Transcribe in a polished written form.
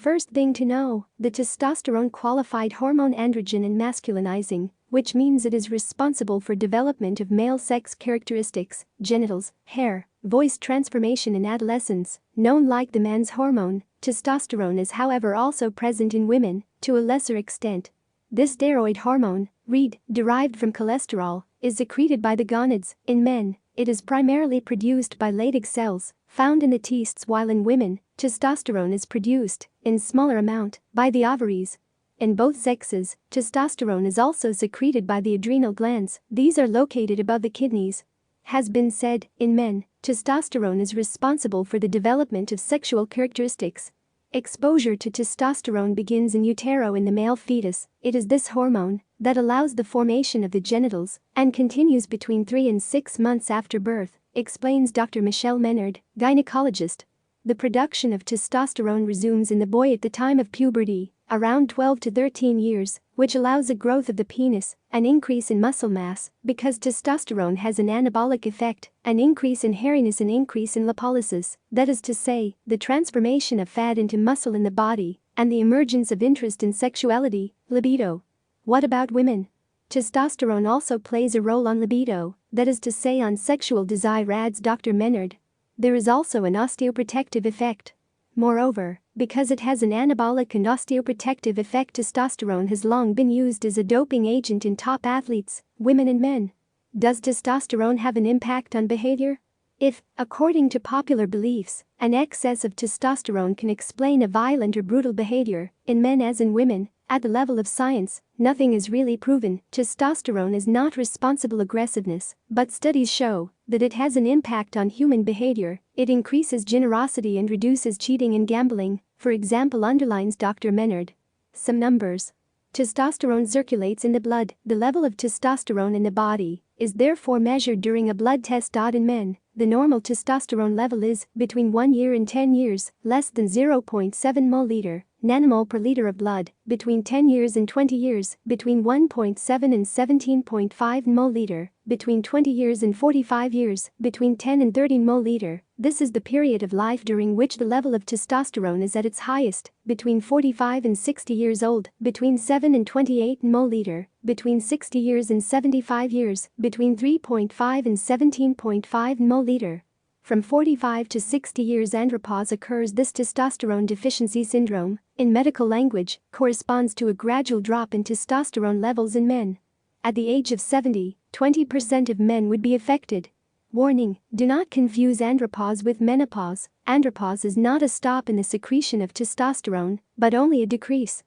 first thing to know, the testosterone qualified hormone androgen and masculinizing, which means it is responsible for development of male sex characteristics, genitals, hair, voice transformation in adolescence, known like the man's hormone. Testosterone is however also present in women, to a lesser extent. This steroid hormone, read, derived from cholesterol, is secreted by the gonads. In men, it is primarily produced by Leydig cells, found in the testes, while in women, testosterone is produced, in smaller amount, by the ovaries. In both sexes, testosterone is also secreted by the adrenal glands, these are located above the kidneys. Has been said, in men, testosterone is responsible for the development of sexual characteristics. Exposure to testosterone begins in utero in the male fetus. It is this hormone that allows the formation of the genitals and continues between 3 and 6 months after birth, explains Dr. Michelle Menard, gynecologist. The production of testosterone resumes in the boy at the time of puberty, around 12 to 13 years, which allows the growth of the penis, an increase in muscle mass, because testosterone has an anabolic effect, an increase in hairiness, an increase in lipolysis, that is to say, the transformation of fat into muscle in the body, and the emergence of interest in sexuality, libido. What about women? Testosterone also plays a role on libido, that is to say on sexual desire, adds Dr. Menard. There is also an osteoprotective effect. Moreover, because it has an anabolic and osteoprotective effect, testosterone has long been used as a doping agent in top athletes, women and men. Does testosterone have an impact on behavior? If, according to popular beliefs, an excess of testosterone can explain a violent or brutal behavior, in men as in women, at the level of science, nothing is really proven. Testosterone is not responsible aggressiveness, but studies show that it has an impact on human behavior. It increases generosity and reduces cheating and gambling, for example, underlines Dr. Menard. Some numbers. Testosterone circulates in the blood. The level of testosterone in the body is therefore measured during a blood test. In men, the normal testosterone level is, between 1 year and 10 years, less than 0.7 ml nanomole per liter of blood, between 10 years and 20 years, between 1.7 and 17.5 ml, between 20 years and 45 years, between 10 and 30 ml. This is the period of life during which the level of testosterone is at its highest, between 45 and 60 years old, between 7 and 28 ml, between 60 years and 75 years, between 3.5 and 17.5 ml. From 45 to 60 years andropause occurs. This testosterone deficiency syndrome, in medical language, corresponds to a gradual drop in testosterone levels in men. At the age of 70, 20% of men would be affected. Warning: do not confuse andropause with menopause. Andropause is not a stop in the secretion of testosterone, but only a decrease.